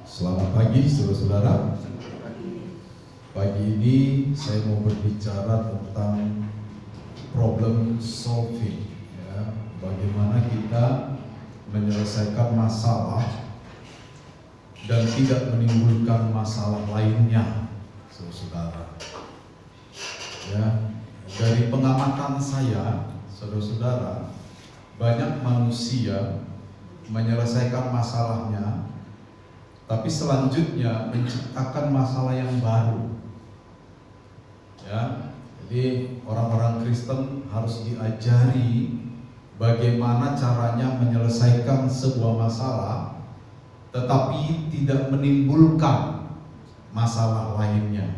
Selamat pagi saudara-saudara. Pagi ini saya mau berbicara tentang problem solving, ya. Bagaimana kita menyelesaikan masalah dan tidak menimbulkan masalah lainnya, saudara-saudara. Ya, dari pengamatan saya, saudara-saudara, banyak manusia menyelesaikan masalahnya, tapi selanjutnya menciptakan masalah yang baru. Ya, jadi orang-orang Kristen harus diajari bagaimana caranya menyelesaikan sebuah masalah, tetapi tidak menimbulkan masalah lainnya.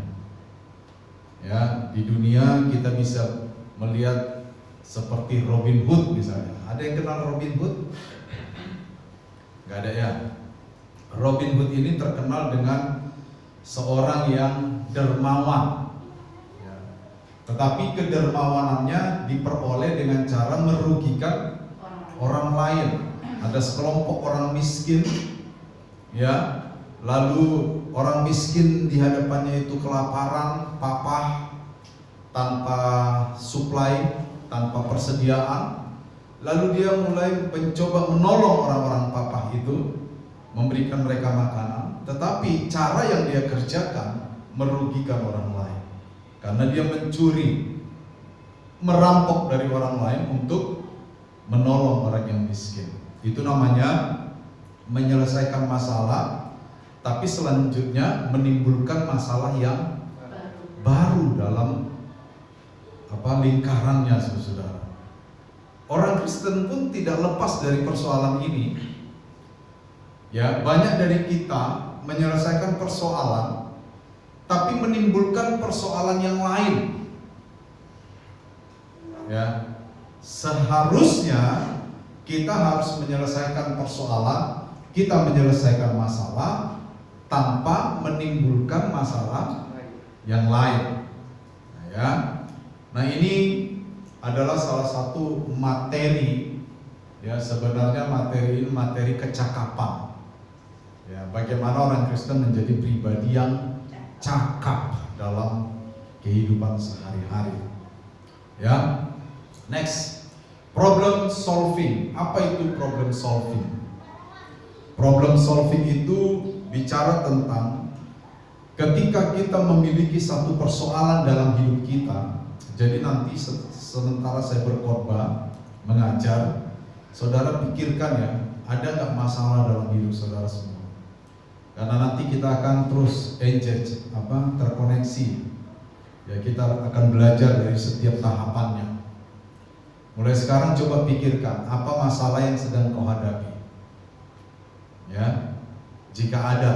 Ya, di dunia kita bisa melihat seperti Robin Hood misalnya. Ada yang kenal Robin Hood? Gak ada ya. Robin Hood ini terkenal dengan seorang yang dermawan, ya. Tetapi kedermawanannya diperoleh dengan cara merugikan orang lain. Ada sekelompok orang miskin, ya, lalu orang miskin di hadapannya itu kelaparan, papah, tanpa suplai, tanpa persediaan. Lalu dia mulai mencoba menolong orang-orang papah itu, memberikan mereka makanan, tetapi cara yang dia kerjakan merugikan orang lain, karena dia mencuri, merampok dari orang lain untuk menolong orang yang miskin. Itu namanya menyelesaikan masalah, tapi selanjutnya menimbulkan masalah yang baru dalam lingkarannya, saudara. Orang Kristen pun tidak lepas dari persoalan ini. Ya, banyak dari kita menyelesaikan persoalan tapi menimbulkan persoalan yang lain. Ya, seharusnya kita harus menyelesaikan persoalan, kita menyelesaikan masalah tanpa menimbulkan masalah yang lain. Nah, ini adalah salah satu materi, ya, sebenarnya materi ini materi kecakapan. Ya, bagaimana orang Kristen menjadi pribadi yang cakap dalam kehidupan sehari-hari. Ya, next, problem solving. Apa itu problem solving? Problem solving itu bicara tentang ketika kita memiliki satu persoalan dalam hidup kita. Jadi nanti sementara saya berkhotbah, mengajar, saudara pikirkan ya, ada nggak masalah dalam hidup saudara semua? Karena nanti kita akan terus engage, terkoneksi. Ya, kita akan belajar dari setiap tahapannya. Mulai sekarang coba pikirkan apa masalah yang sedang kau hadapi. Ya, jika ada,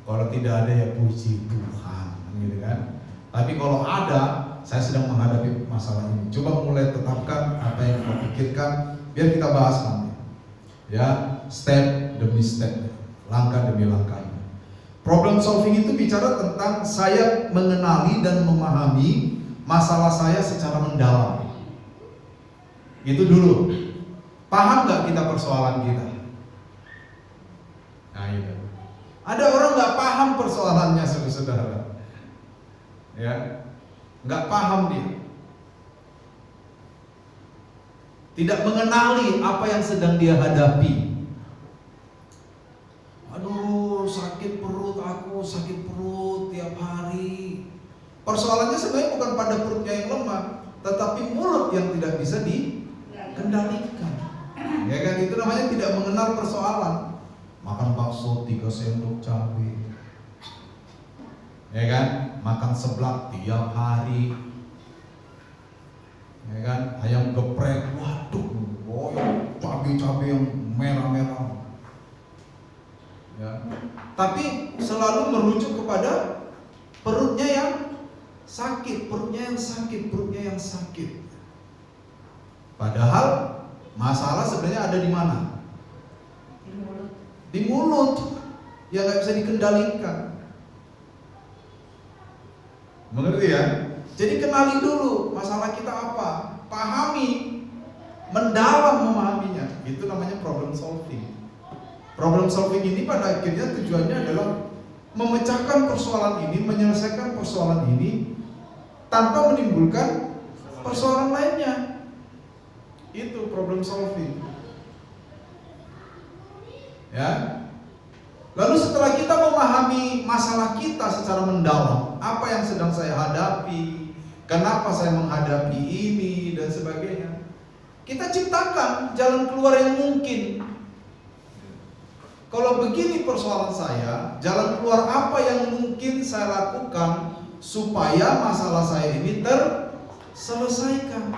kalau tidak ada ya puji Tuhan, gitu kan. Tapi kalau ada, saya sedang menghadapi masalah ini. Coba mulai tetapkan apa yang kau pikirkan, biar kita bahas nanti. Ya, step demi step, langkah demi langkah. Problem solving itu bicara tentang saya mengenali dan memahami masalah saya secara mendalam. Itu dulu. Paham gak kita persoalan kita? Nah, itu. Ada orang gak paham persoalannya, saudara. Ya, gak paham dia. Tidak mengenali apa yang sedang dia hadapi. Aduh, sakit perut aku, sakit perut tiap hari. Persoalannya sebenarnya bukan pada perutnya yang lemah, tetapi mulut yang tidak bisa dikendalikan. Ya kan, itu namanya tidak mengenal persoalan. Makan bakso 3 sendok cabai. Ya kan, makan seblak tiap hari. Ya kan, ayam geprek, waduh, cabai-cabai yang merah-merah. Ya. Tapi selalu merujuk kepada perutnya yang sakit, perutnya yang sakit. Padahal masalah sebenarnya ada di mana? Di mulut, yang nggak bisa dikendalikan. Mengerti ya? Jadi kenali dulu masalah kita apa, pahami, mendalam memahaminya. Itu namanya problem solving. Problem solving ini pada akhirnya tujuannya adalah memecahkan persoalan ini, menyelesaikan persoalan ini tanpa menimbulkan persoalan lainnya. Itu problem solving. Ya. Lalu setelah kita memahami masalah kita secara mendalam, apa yang sedang saya hadapi, kenapa saya menghadapi ini dan sebagainya, kita ciptakan jalan keluar yang mungkin. Kalau begini persoalan saya, jalan keluar apa yang mungkin saya lakukan supaya masalah saya ini terselesaikan.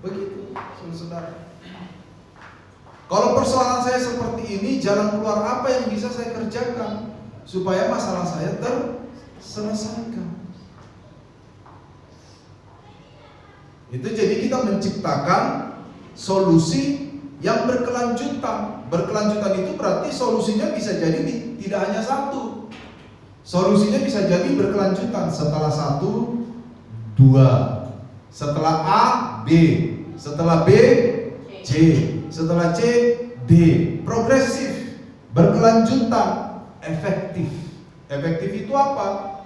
Begitu, saudara. Kalau persoalan saya seperti ini, jalan keluar apa yang bisa saya kerjakan supaya masalah saya terselesaikan. Itu jadi kita menciptakan solusi yang berkelanjutan. Berkelanjutan itu berarti solusinya bisa jadi tidak hanya satu. Solusinya bisa jadi berkelanjutan. Setelah satu, dua. Setelah A, B. Setelah B, C. Setelah C, D. Progresif, berkelanjutan, efektif. Efektif itu apa?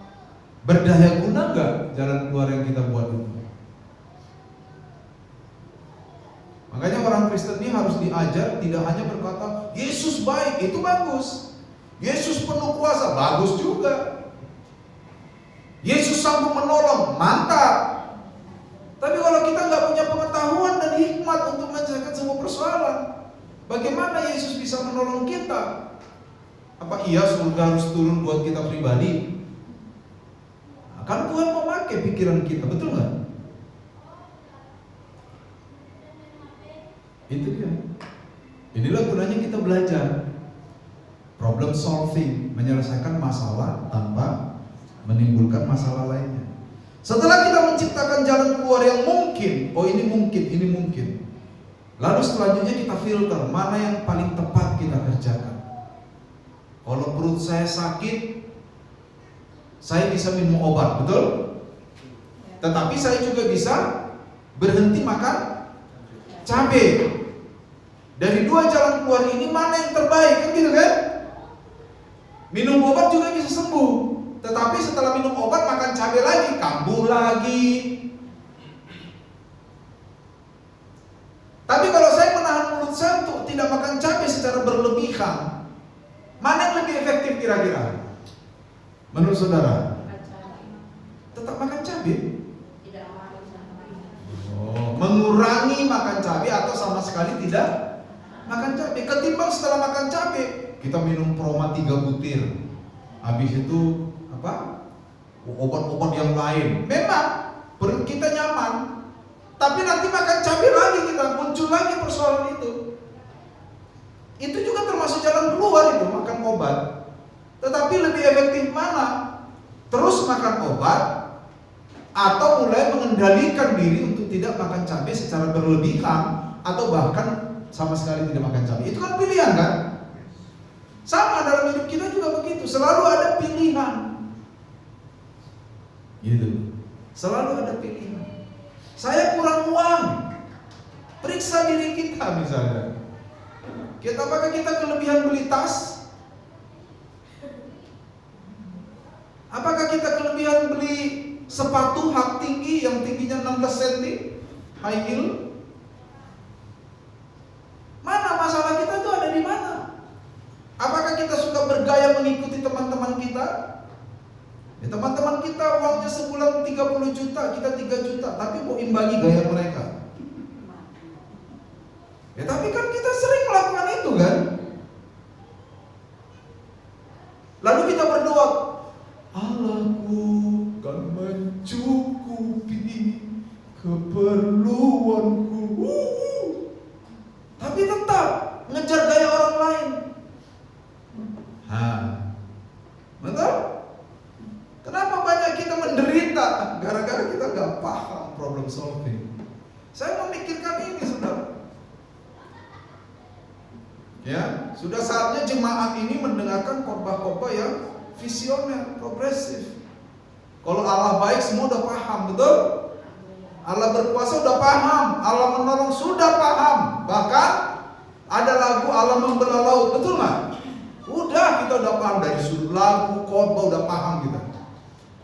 Berdaya guna nggak jalan keluar yang kita buat itu? Makanya orang Kristen ini harus diajar tidak hanya berkata Yesus baik, itu bagus. Yesus penuh kuasa, bagus juga. Yesus sanggup menolong, mantap. Tapi kalau kita nggak punya pengetahuan dan hikmat untuk menyelesaikan semua persoalan, bagaimana Yesus bisa menolong kita? Apa iya surga harus turun buat kita pribadi? Nah, kan Tuhan memakai pikiran kita, betul nggak? Itu dia. Inilah gunanya kita belajar problem solving, menyelesaikan masalah tanpa menimbulkan masalah lainnya. Setelah kita menciptakan jalan keluar yang mungkin, oh ini mungkin, ini mungkin. Lalu selanjutnya kita filter mana yang paling tepat kita kerjakan. Kalau perut saya sakit, saya bisa minum obat, betul? Tetapi saya juga bisa berhenti makan cabai. Dari dua jalan keluar ini mana yang terbaik, kan gitu kan? Minum obat juga bisa sembuh. Tetapi setelah minum obat makan cabai lagi, kambuh lagi. Tapi kalau saya menahan mulut saya untuk tidak makan cabai secara berlebihan, mana yang lebih efektif kira-kira? Menurut saudara? Tetap makan cabai? Oh, mengurangi makan cabai atau sama sekali tidak makan cabai. Ketimbang setelah makan cabai kita minum Proma 3 butir. Habis itu obat-obat yang lain. Memang perut kita nyaman, tapi nanti makan cabai lagi kita muncul lagi persoalan itu. Itu juga termasuk jalan keluar itu, makan obat. Tetapi lebih efektif mana? Terus makan obat atau mulai mengendalikan diri untuk tidak makan cabai secara berlebihan atau bahkan sama sekali tidak makan cabai. Itu kan pilihan kan? Sama dalam hidup kita juga begitu, selalu ada pilihan. Gitu. Selalu ada pilihan. Saya kurang uang, periksa diri kita misalnya. Apakah kita kelebihan beli tas? Apakah kita kelebihan beli sepatu hak tinggi yang tingginya 16 cm, high heel? Mana masalah kita itu ada di mana? Apakah kita suka bergaya mengikuti teman-teman kita? Ya, teman-teman kita uangnya sebulan 30 juta, kita 3 juta, tapi mau imbangi gaya mereka. Ya tapi kan kita sering melakukan itu kan. Lalu kita berdoa, Allahku kan mencukupi keperluanku. Tapi tetap ngejar gaya orang lain. Betul? Kenapa banyak kita menderita? Gara-gara kita gak paham problem solving. Saya memikirkan ini, saudara. Ya, sudah saatnya jemaat ini mendengarkan khotbah-khotbah yang visioner, progresif. Kalau Allah baik semua udah paham, betul? Allah berkuasa udah paham, Allah menolong sudah paham. Bahkan ada lagu Allah membelah laut, betul nggak? Udah, kita udah paham dari sudut lagu, khotbah udah paham kita.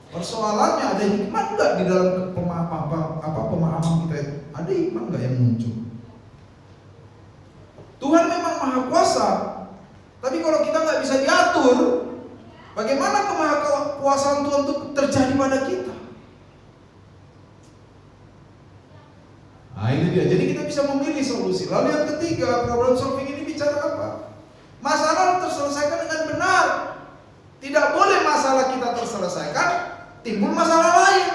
Persoalannya ada hikmat nggak di dalam pemahaman kita itu? Ada hikmat nggak yang muncul? Tuhan memang maha kuasa, tapi kalau kita nggak bisa diatur, bagaimana kemahakuasaan Tuhan itu terjadi pada kita? Nah ini dia, jadi kita bisa memilih solusi. Lalu yang ketiga, problem solving ini bicara apa? Masalah terselesaikan dengan benar. Tidak boleh masalah kita terselesaikan, timbul masalah lain.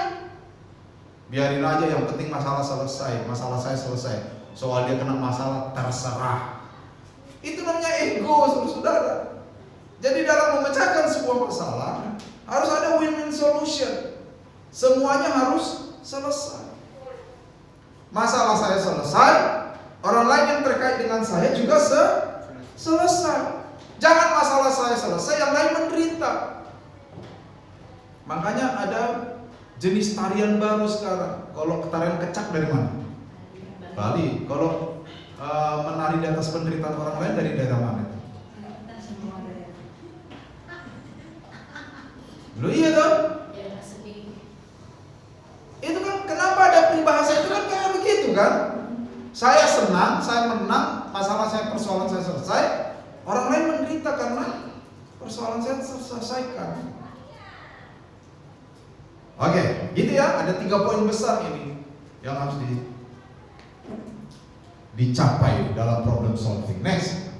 Biarin aja, yang penting masalah selesai, masalah saya selesai. Soal dia kena masalah, terserah. Itu namanya ego, saudara. Jadi dalam memecahkan sebuah masalah, harus ada win-win solution. Semuanya harus selesai. Masalah saya selesai, orang lain yang terkait dengan saya juga selesai. Jangan masalah saya selesai, yang lain menderita. Makanya ada jenis tarian baru sekarang. Kalau tarian kecak dari mana? Bali. Kalau menari di atas penderitaan orang lain dari daerah mana? Loh iya dong? Itu kan kenapa ada peribahasa itu kan kayak begitu kan? Saya senang, saya menang, masalah saya, persoalan saya selesai, orang lain menderita karena persoalan saya terselesaikan. Oke, gitu ya. Ada 3 poin besar ini yang harus dicapai dalam problem solving. Next.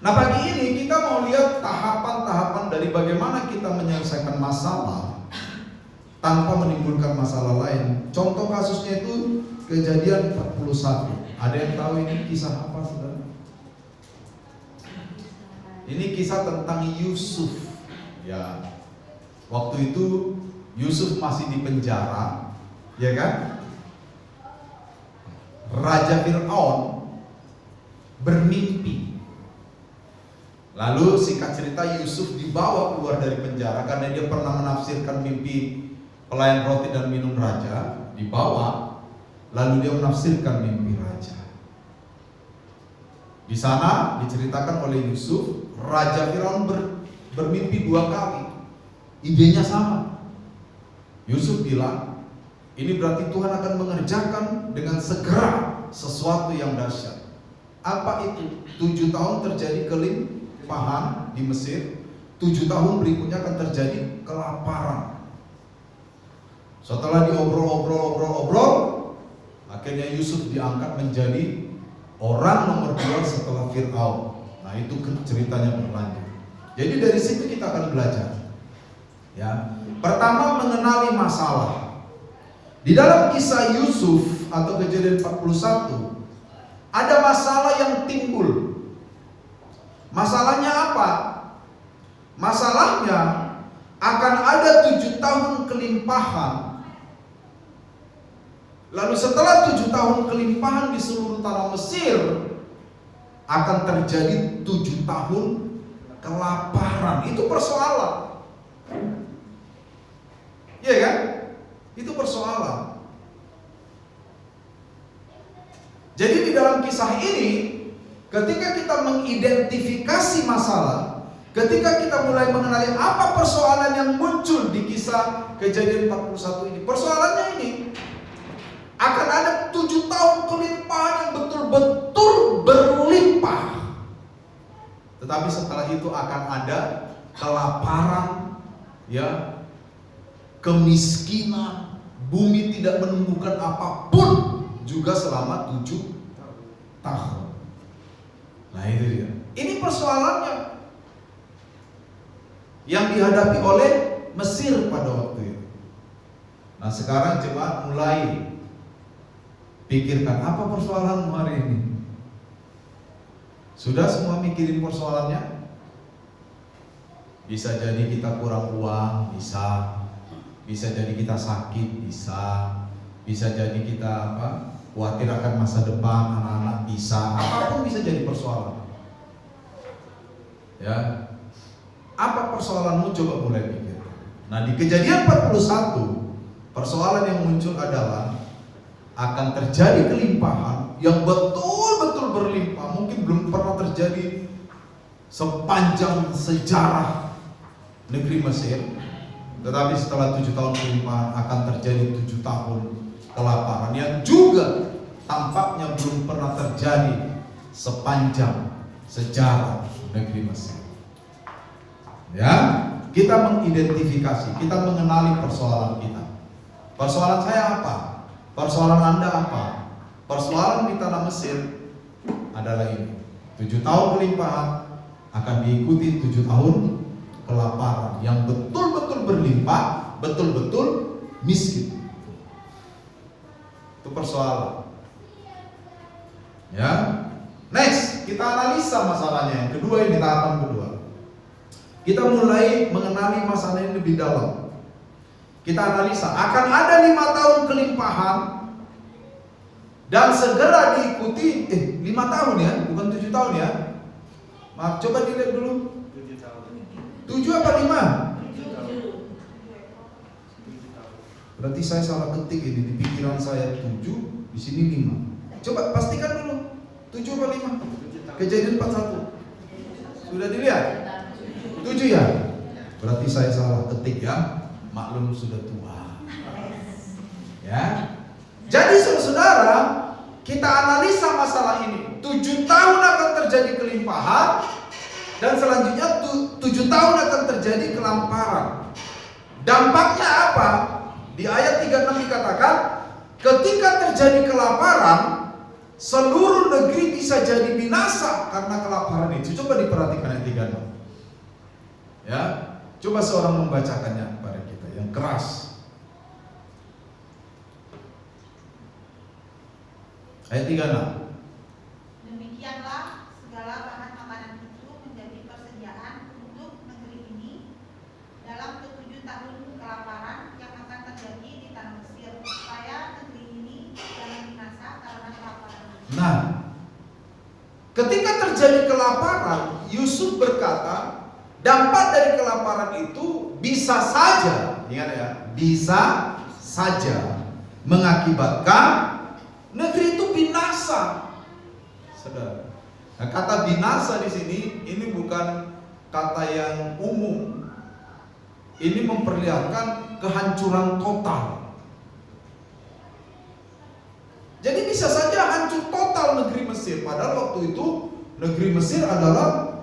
Nah pagi ini kita mau lihat tahapan-tahapan dari bagaimana kita menyelesaikan masalah tanpa menimbulkan masalah lain. Contoh kasusnya itu Kejadian 41. Ada yang tahu ini kisah apa, saudara? Ini kisah tentang Yusuf. Ya, waktu itu Yusuf masih di penjara, ya kan? Raja Fir'aun bermimpi. Lalu singkat cerita Yusuf dibawa keluar dari penjara karena dia pernah menafsirkan mimpi pelayan roti dan minum raja. Dibawa, lalu dia menafsirkan mimpi raja. Di sana diceritakan oleh Yusuf, Raja Firaun bermimpi 2 kali. Idenya sama. Yusuf bilang, ini berarti Tuhan akan mengerjakan dengan segera sesuatu yang dahsyat. Apa itu? 7 tahun terjadi kelimpahan di Mesir, 7 tahun berikutnya akan terjadi kelaparan. Setelah diobrol, akhirnya Yusuf diangkat menjadi orang nomor 2 setelah Fir'aun. Nah itu ceritanya berlanjut. Jadi dari situ kita akan belajar. Ya, pertama mengenali masalah. Di dalam kisah Yusuf atau Kejadian 41 ada masalah yang timbul. Masalahnya apa? Masalahnya akan ada 7 tahun kelimpahan. Lalu setelah 7 tahun kelimpahan di seluruh tanah Mesir, akan terjadi 7 tahun kelaparan. Itu persoalan. Iya kan? Itu persoalan. Jadi di dalam kisah ini, ketika kita mengidentifikasi masalah, ketika kita mulai mengenali apa persoalan yang muncul di kisah Kejadian 41 ini, persoalannya ini akan ada 7 tahun kelimpahan yang betul-betul berlimpah. Tetapi setelah itu akan ada kelaparan, ya, kemiskinan, bumi tidak menumbuhkan apapun juga selama 7 tahun. Nah itu dia. Ini persoalannya yang dihadapi oleh Mesir pada waktu itu. Nah sekarang jemaat mulai pikirkan, apa persoalanmu hari ini? Sudah semua mikirin persoalannya? Bisa jadi kita kurang uang, bisa jadi kita sakit, bisa jadi kita khawatir akan masa depan anak-anak, apapun bisa jadi persoalan. Ya, apa persoalanmu? Coba mulai pikir. Nah di Kejadian 41 persoalan yang muncul adalah akan terjadi kelimpahan yang betul-betul berlimpah. Mungkin belum pernah terjadi sepanjang sejarah negeri Mesir. Tetapi setelah 7 tahun kelimpahan akan terjadi 7 tahun kelaparan yang juga tampaknya belum pernah terjadi sepanjang sejarah negeri Mesir. Ya, kita mengidentifikasi, kita mengenali persoalan kita. Persoalan saya apa? Persoalan Anda apa? Persoalan di tanah Mesir adalah ini. 7 tahun kelimpahan akan diikuti 7 tahun kelaparan yang betul-betul berlimpah, betul-betul miskin. Itu persoalan. Ya. Next, kita analisa masalahnya. Yang kedua, ini tahapan kedua. Kita mulai mengenali masalah ini lebih dalam. Kita analisa, akan ada 5 tahun kelimpahan dan segera diikuti 5 tahun ya, bukan 7 tahun ya. Maaf, coba dilihat dulu. 7 tahun. 7 apa 5? 7 tahun. Berarti saya salah ketik ini di pikiran saya 7, di sini 5. Coba pastikan dulu 7 apa 5? Kejadian 41. Sudah dilihat? 7 ya? Berarti saya salah ketik ya. Maklum sudah tua. Ya. Jadi saudara, kita analisa masalah ini. 7 tahun akan terjadi kelimpahan dan selanjutnya 7 tahun akan terjadi kelaparan. Dampaknya apa? Di ayat 36 dikatakan, ketika terjadi kelaparan, seluruh negeri bisa jadi binasa karena kelaparan itu. Coba diperhatikan ayat 36. Ya, coba seorang membacakannya kepada kita yang keras. Ayat 36. Demikianlah segala bahan makanan itu menjadi persediaan untuk negeri ini dalam ke-7 tahun kelaparan yang akan terjadi di tanah Mesir, supaya negeri ini jangan binasa karena kelaparan. Nah, ketika terjadi kelaparan, Yusuf berkata, dampak dari kelaparan itu bisa saja, ingat ya, bisa saja mengakibatkan negeri itu binasa. Saudara, nah, kata binasa di sini ini bukan kata yang umum. Ini memperlihatkan kehancuran total. Jadi bisa saja hancur total negeri Mesir. Padahal waktu itu negeri Mesir adalah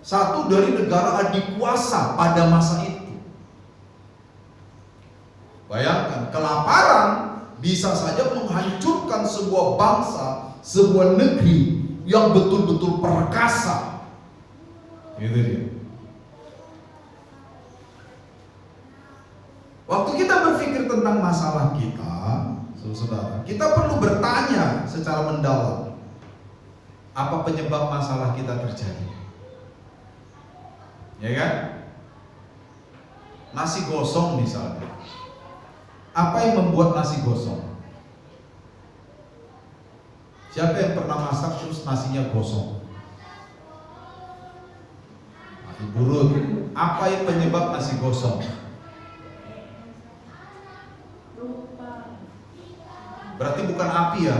satu dari negara adikuasa pada masa itu. Bayangkan, kelaparan bisa saja menghancurkan sebuah bangsa, sebuah negeri yang betul-betul perkasa. Gitu dia. Waktu kita berpikir tentang masalah kita, saudara, kita perlu bertanya secara mendalam, apa penyebab masalah kita terjadi? Ya kan? Nasi gosong misalnya. Apa yang membuat nasi gosong? Siapa yang pernah masak terus nasinya gosong? Nasi burut. Apa yang penyebab nasi gosong? Berarti bukan api ya?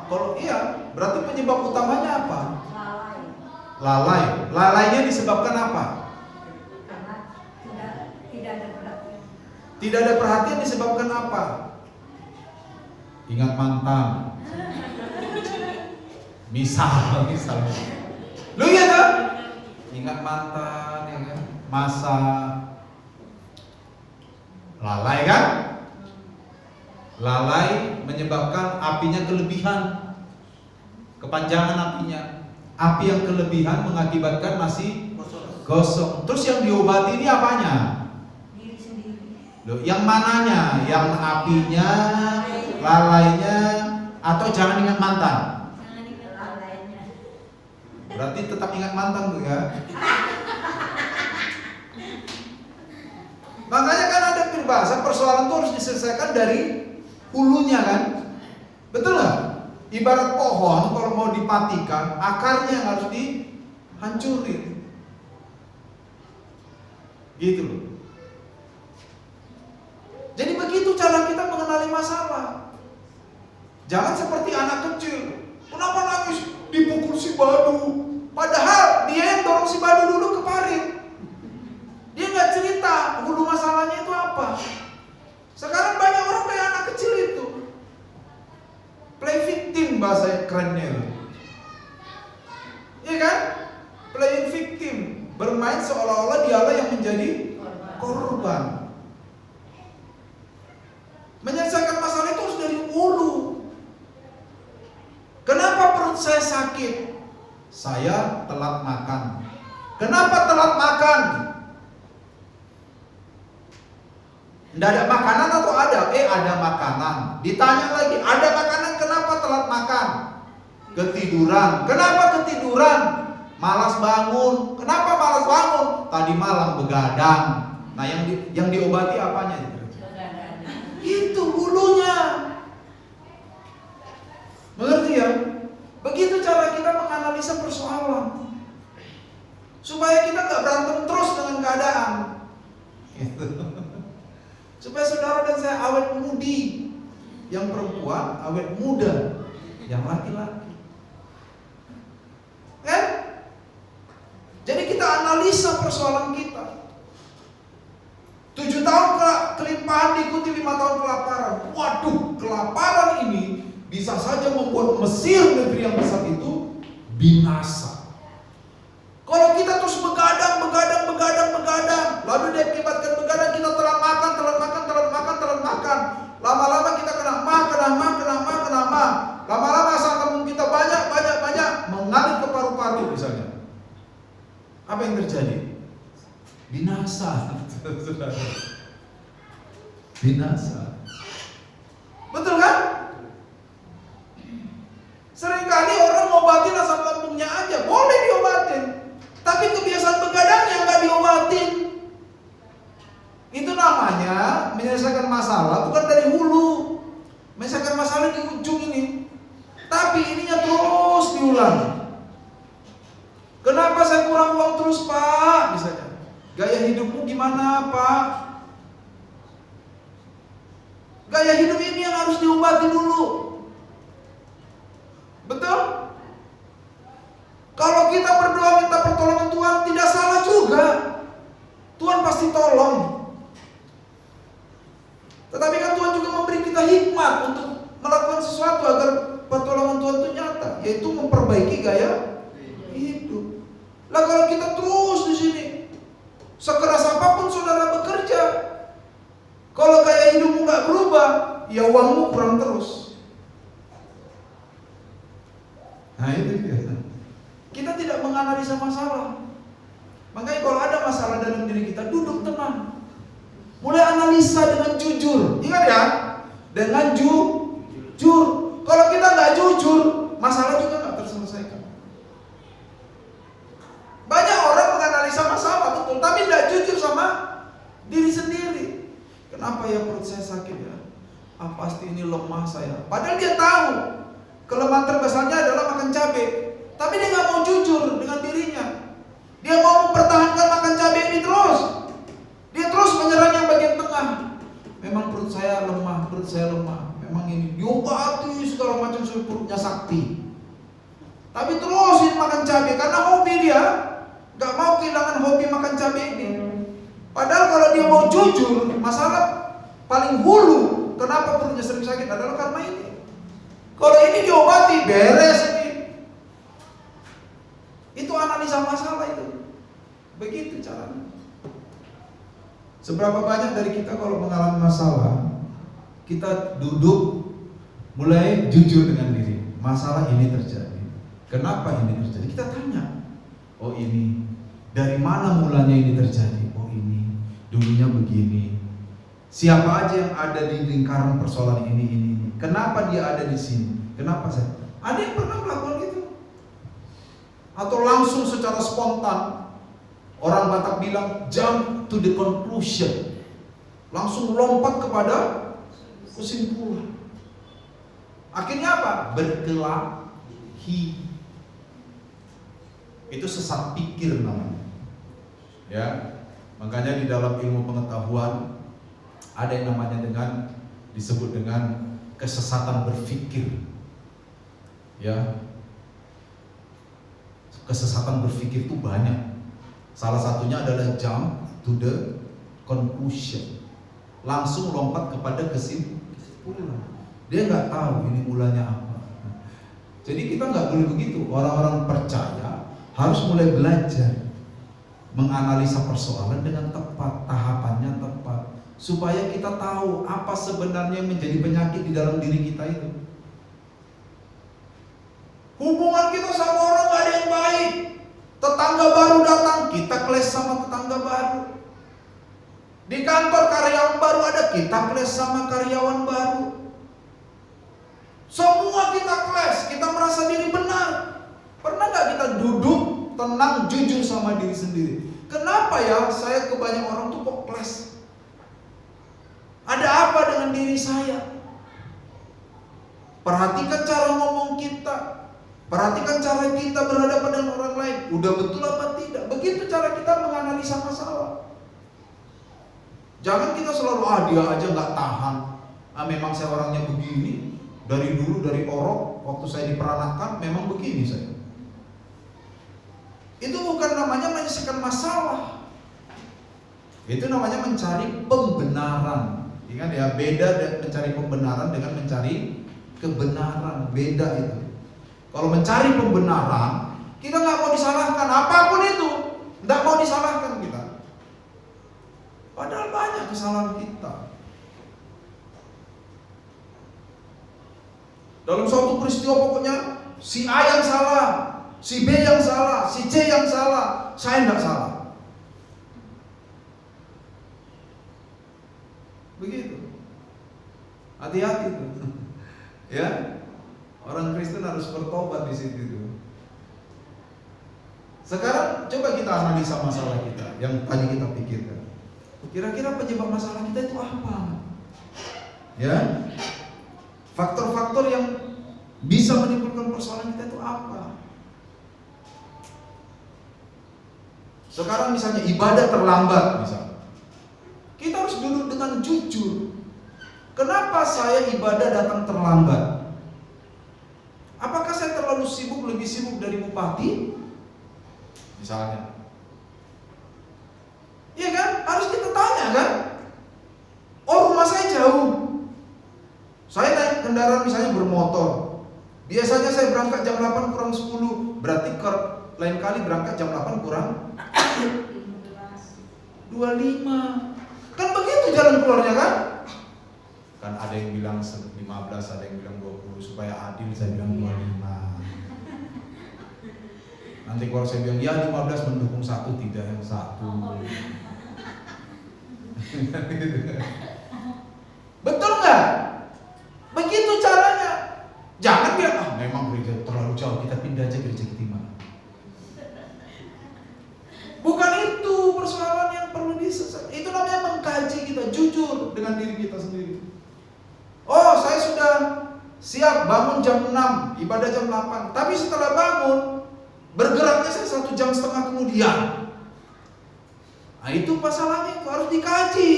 Kalau iya, berarti penyebab utamanya apa? Lalai. Lalainya disebabkan apa? Karena tidak ada perhatian. Tidak ada perhatian disebabkan apa? Ingat mantan. Misalnya. Lu iya kan? Ingat mantan, ya kan? Masa lalai kan? Lalai menyebabkan apinya kelebihan, kepanjangan apinya. Api yang kelebihan mengakibatkan nasi gosong. Terus yang diobati ini apanya? Diri sendiri. Loh, yang mananya? Yang apinya, lalainya, atau jangan ingat mantan? Jangan ingat lalainya. Berarti tetap ingat mantan tuh ya. Makanya kan ada peribahasa, persoalan itu harus diselesaikan dari hulunya kan? Betul nggak? Ibarat pohon kalau mau dimatikan, akarnya yang harus dihancurin. Gitu loh. Jadi begitu cara kita mengenali masalah. Jangan seperti anak kecil. Kenapa nangis? Dipukul Badu. Padahal dia yang dorong si Badu dulu ke parit. Dia nggak cerita hulu masalahnya itu apa. Sekarang banyak orang kayak anak kecil itu, play victim bahasa kerennya itu. Iya kan? Playing victim, bermain seolah-olah dialah yang menjadi korban. Menyelesaikan masalah itu harus dari hulu. Kenapa perut saya sakit? Saya telat makan. Kenapa telat makan? Tidak ada makanan atau ada? Ada makanan. Ditanya lagi, ada makanan, kenapa telat makan? Ketiduran. Kenapa ketiduran? Malas bangun. Kenapa malas bangun? Tadi malam begadang. Nah, yang diobati apanya? Itu hulunya. Mengerti ya? Begitu cara kita menganalisa persoalan, supaya kita nggak berantem terus dengan keadaan. Gitu. Supaya saudara dan saya awet mudi, yang perempuan awet muda, yang laki-laki. Kan? Jadi kita analisa persoalan kita. 7 tahun kelimpahan diikuti 5 tahun kelaparan. Waduh, kelaparan ini bisa saja membuat Mesir, negeri yang besar itu, binasa. Kalau kita terus begadang, lalu diakibatkan begadang kita telat makan. Lama-lama kita kena mah. Lama-lama asam lambung kita banyak, mengalir ke paru-paru misalnya. Apa yang terjadi? Binasa. Binasa. Betul kan? Seringkali orang ngobatin asam lambungnya aja, boleh diobatin, tapi kebiasaan begadangnya nggak diobatin. Itu namanya menyelesaikan masalah bukan dari hulu, menyelesaikan masalah di ujung ini, tapi ininya terus diulang. Kenapa saya kurang uang terus, Pak? Misalnya, gaya hidupmu gimana, Pak? Gaya hidup ini yang harus diobati dulu. Betul? Kalau kita berdoa minta pertolongan Tuhan, tidak salah juga. Tuhan pasti tolong. Tetapi kan Tuhan juga memberi kita hikmat untuk melakukan sesuatu agar pertolongan Tuhan itu nyata, yaitu memperbaiki gaya hidup. Lah kalau kita terus di sini, sekeras apapun saudara bekerja, kalau gaya hidupmu nggak berubah, ya uangmu kurang terus. Nah itu dia. Kita tidak menganalisa masalah. Makanya kalau ada masalah dalam diri kita, duduk tenang. Mulai analisa dengan jujur. Ingat ya, dengan jujur. Kalau kita nggak jujur, masalah juga nggak terselesaikan. Banyak orang menganalisa masalah betul, tapi nggak jujur sama diri sendiri. Kenapa ya perut saya sakit ya? Pasti ini lemah saya. Padahal dia tahu kelemahan terbesarnya adalah makan cabai, tapi dia nggak mau jujur dengan dirinya. Dia mau mempertahankan makan cabai ini terus. Dia terus menyerang yang bagian tengah. Memang perut saya lemah. Memang ini diobati segala macam supaya perutnya sakti. Tapi terus ini makan cabai karena hobi dia. Nggak mau kehilangan hobi makan cabai ini. Padahal kalau dia mau jujur, masalah paling hulu kenapa perutnya sering sakit adalah karena ini. Kalau ini diobati, beres ini. Itu analisa masalah itu. Begitu caranya. Seberapa banyak dari kita kalau mengalami masalah, kita duduk mulai jujur dengan diri. Masalah ini terjadi. Kenapa ini terjadi? Kita tanya. Oh ini, dari mana mulanya ini terjadi? Oh ini, dulunya begini. Siapa aja yang ada di lingkaran persoalan ini. Kenapa dia ada di sini? Kenapa saya? Ada yang pernah melakukan itu? Atau langsung secara spontan, orang Batak bilang jump to the conclusion, langsung lompat kepada kesimpulan. Akhirnya apa? Berkelahi. Itu sesat pikir namanya. Ya, makanya di dalam ilmu pengetahuan ada yang namanya disebut dengan kesesatan berpikir. Ya, kesesatan berpikir itu banyak. Salah satunya adalah jump to the conclusion, langsung lompat kepada kesimpulan. Dia nggak tahu ini mulanya apa. Jadi kita nggak boleh begitu. Orang-orang percaya harus mulai belajar menganalisa persoalan dengan tepat, tahapannya tepat, supaya kita tahu apa sebenarnya yang menjadi penyakit di dalam diri kita itu. Hubungan kita sama orang gak ada yang baik. Tetangga baru datang, kita clash sama tetangga baru. Di kantor karyawan baru ada, kita clash sama karyawan baru. Semua kita clash, kita merasa diri benar. Pernah gak kita duduk, tenang, jujur sama diri sendiri? Kenapa ya saya ke banyak orang tuh kok clash? Ada apa dengan diri saya? Perhatikan cara ngomong kita. Perhatikan cara kita berhadapan dengan orang lain. Udah betul apa tidak? Begitu cara kita menganalisa masalah. Jangan kita selalu dia aja gak tahan. Memang saya orangnya begini. Dari dulu, dari orok, waktu saya diperanakan memang begini saya. Itu bukan namanya menyelesaikan masalah. Itu namanya mencari pembenaran. Ingat ya, beda mencari pembenaran dengan mencari kebenaran. Beda itu. Kalau mencari pembenaran, kita nggak mau disalahkan apapun itu, nggak mau disalahkan kita. Padahal banyak kesalahan kita. Dalam suatu peristiwa pokoknya si A yang salah, si B yang salah, si C yang salah, saya nggak salah. Begitu. Hati-hati tuh. Ya. Orang Kristen harus bertobat di situ itu. Sekarang coba kita analisa masalah kita yang tadi kita pikirkan. Kira-kira penyebab masalah kita itu apa? Ya, faktor-faktor yang bisa menimbulkan persoalan kita itu apa? Sekarang misalnya ibadah terlambat, misalnya. Kita harus duduk dengan jujur. Kenapa saya ibadah datang terlambat? Apakah saya terlalu sibuk, lebih sibuk dari bupati? Misalnya. Iya kan? Harus kita tanya kan? Oh, rumah saya jauh. Saya naik kendaraan misalnya bermotor. Biasanya saya berangkat jam 8 kurang 10. Berarti lain kali berangkat jam 8 kurang 25. Kan begitu jalan keluarnya kan? Kan ada yang bilang 15, ada yang bilang 20. Supaya adil saya bilang 25. Nanti kalau saya bilang ya 15 mendukung satu, tidak yang satu. Betul nggak? Begitu caranya. Jangan bilang memang gereja terlalu jauh, kita pindah aja gereja Ketimah. Bukan itu persoalan yang perlu diselesaikan. Itu namanya mengkaji kita jujur dengan diri kita sendiri. Oh, saya sudah siap bangun jam 6, ibadah jam 8. Tapi setelah bangun, bergeraknya saya 1,5 jam kemudian. Nah, itu masalahnya, itu harus dikaji.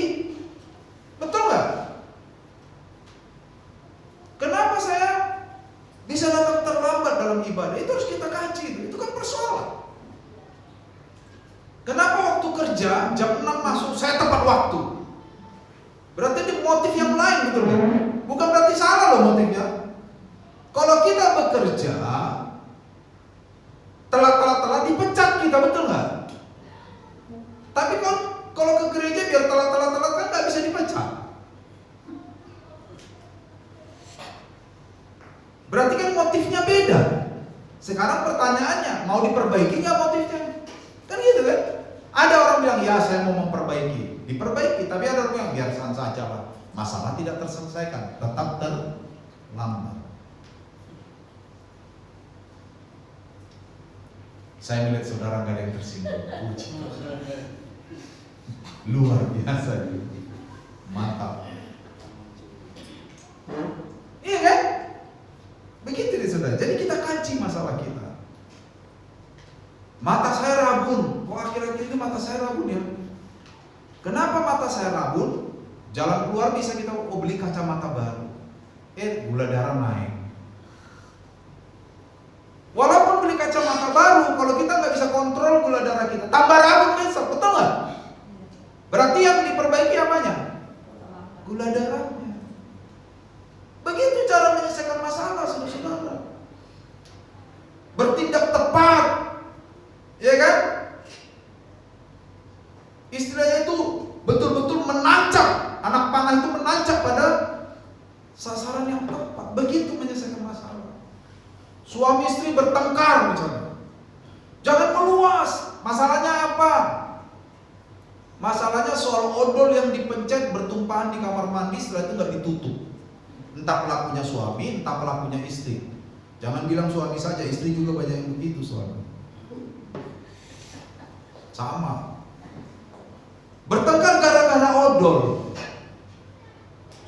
Betul nggak? Kenapa saya bisa datang terlambat dalam ibadah? Itu harus kita kaji. Itu kan persoalan. Kenapa waktu kerja jam 6 masuk saya tepat waktu? Berarti ini motif yang lain, betul nggak? Bukan berarti salah loh motifnya. Kalau kita bekerja telat dipecat kita, betul nggak? Tapi kalau ke gereja biar telat kan nggak bisa dipecat. Berarti kan motifnya beda. Sekarang pertanyaannya, mau diperbaiki nggak motifnya? Kan gitu kan? Ada orang bilang ya saya mau memperbaiki, diperbaiki. Tapi ada orang yang biar saja lah. Masalah tidak terselesaikan, tetap terlambat. Saya melihat saudara gak ada yang tersinggung. Puji Tuhan. Luar biasa gitu. Mantap. Iya kan? Begitu deh saudara. Jadi kita kaji masalah kita. Mata saya rabun. Kok akhir-akhir ini mata saya rabun ya? Kenapa mata saya rabun? Jalan keluar bisa kita beli kacamata baru. Gula darah naik. Walaupun beli kacamata kacamata baru kalau kita nggak bisa kontrol gula darah kita. Tambah rambut besok, betul nggak? Berarti yang diperbaiki apanya? Gula darahnya. Begitu cara menyelesaikan masalah, saudara-saudara. Bertindak tepat, ya kan? Istilahnya itu betul-betul menancap, anak panah itu menancap pada sasaran yang tepat. Begitu menyelesaikan masalah. Suami istri bertengkar misalnya, jangan meluas. Masalahnya apa? Masalahnya soal odol yang dipencet bertumpahan di kamar mandi, setelah itu nggak ditutup. Entah pelakunya suami, entah pelakunya istri. Jangan bilang suami saja, istri juga banyak yang begitu suami. Sama. Bertengkar gara-gara odol.